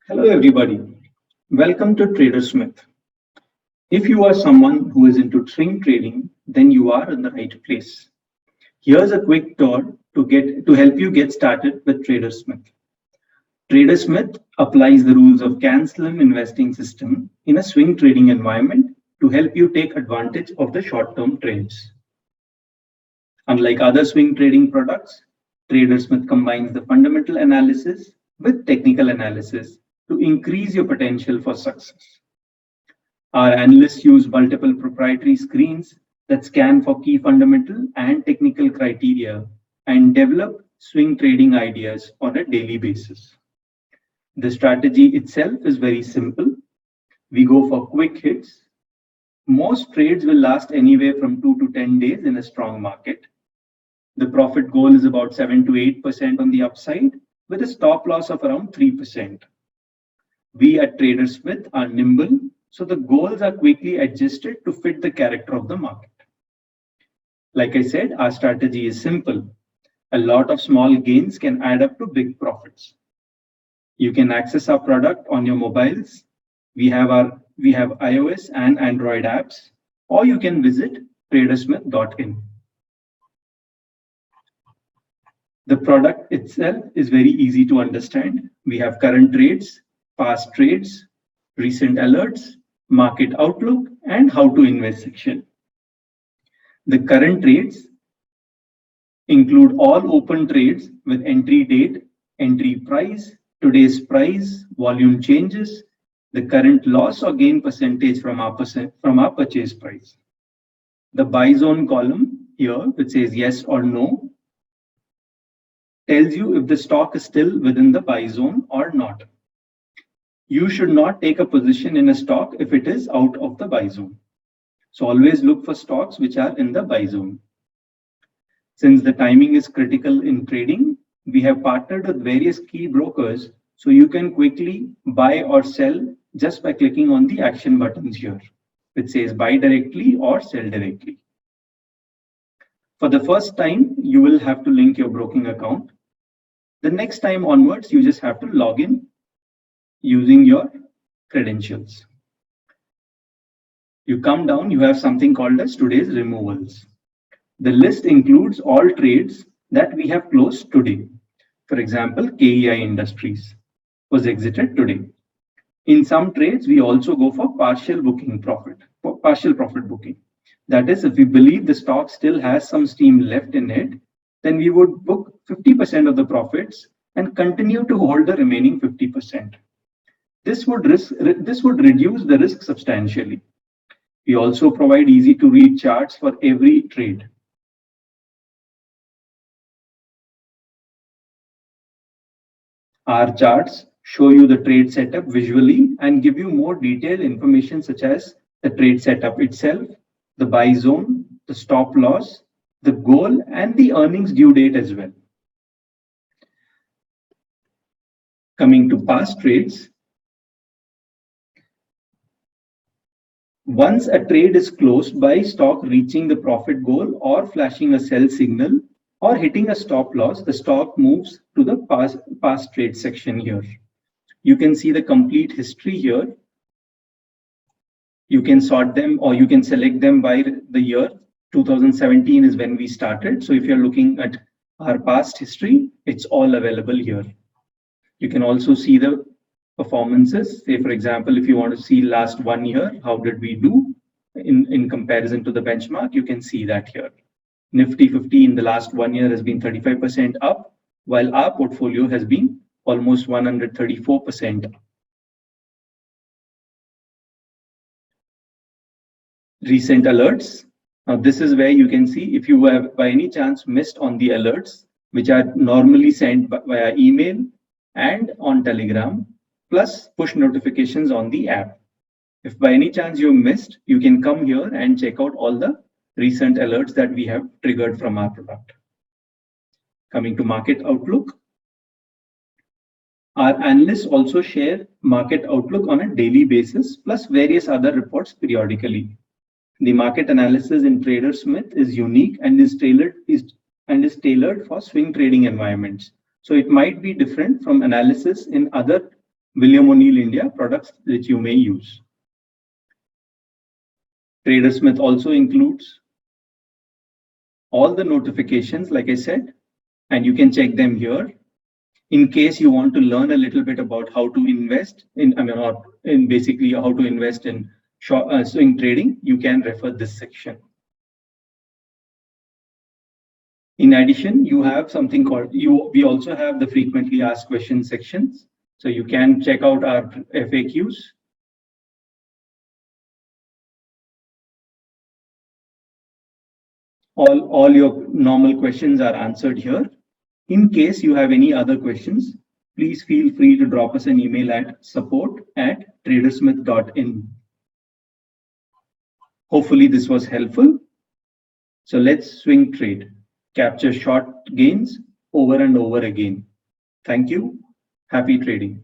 Hello, everybody. Welcome to TraderSmith. If you are someone who is into swing trading, then you are in the right place. Here's a quick tour to help you get started with TraderSmith. TraderSmith applies the rules of CANSLIM investing system in a swing trading environment to help you take advantage of the short-term trades. Unlike other swing trading products, TraderSmith combines the fundamental analysis with technical analysis to increase your potential for success. Our analysts use multiple proprietary screens that scan for key fundamental and technical criteria and develop swing trading ideas on a daily basis. The strategy itself is very simple. We go for quick hits. Most trades will last anywhere from 2 to 10 days in a strong market. The profit goal is about 7 to 8% on the upside with a stop loss of around 3%. We at TraderSmith are nimble, so the goals are quickly adjusted to fit the character of the market. Like I said, our strategy is simple. A lot of small gains can add up to big profits. You can access our product on your mobiles. We have iOS and Android apps, or you can visit tradersmith.in. The product itself is very easy to understand. We have current trades, past trades, recent alerts, market outlook, and how to invest section. The current trades include all open trades with entry date, entry price, today's price, volume changes, the current loss or gain percentage from our purchase price. The buy zone column here, which says yes or no, tells you if the stock is still within the buy zone or not. You should not take a position in a stock if it is out of the buy zone. So always look for stocks which are in the buy zone. Since the timing is critical in trading, we have partnered with various key brokers so you can quickly buy or sell just by clicking on the action buttons here, which says buy directly or sell directly. For the first time, you will have to link your broking account. The next time onwards, you just have to log in using your credentials. You come down, you have something called as today's removals. The list includes all trades that we have closed today. For example, KEI Industries was exited today. In some trades, we also go for partial profit booking. That is, if we believe the stock still has some steam left in it, then we would book 50% of the profits and continue to hold the remaining 50%. This would reduce the risk substantially. We also provide easy to read charts for every trade. Our charts show you the trade setup visually and give you more detailed information such as the trade setup itself, the buy zone, the stop loss, the goal, and the earnings due date as well. Coming to past trades, once a trade is closed by stock reaching the profit goal or flashing a sell signal or hitting a stop loss, the stock moves to the past trade section here. You can see the complete history here. You can sort them or you can select them by the year. 2017 is when we started. So if you're looking at our past history, it's all available here. You can also see the performances. Say, for example, if you want to see last 1 year, how did we do in comparison to the benchmark, you can see that here. Nifty 50 in the last 1 year has been 35% up, while our portfolio has been almost 134% up. Recent alerts. Now, this is where you can see if you have by any chance missed on the alerts, which are normally sent via email and on Telegram, plus push notifications on the app. If by any chance you missed, you can come here and check out all the recent alerts that we have triggered from our product. Coming to market outlook. Our analysts also share market outlook on a daily basis, plus various other reports periodically. The market analysis in TraderSmith is unique and is tailored for swing trading environments. So it might be different from analysis in other William O'Neill India products that you may use. TraderSmith also includes all the notifications, like I said, and you can check them here. In case you want to learn a little bit about how to invest in, basically how to invest in swing trading, you can refer this section. In addition, you have something called, we also have the frequently asked questions sections. So you can check out our FAQs. All your normal questions are answered here. In case you have any other questions, please feel free to drop us an email at support@tradersmith.in. Hopefully this was helpful. So let's swing trade, capture short gains over and over again. Thank you. Happy trading.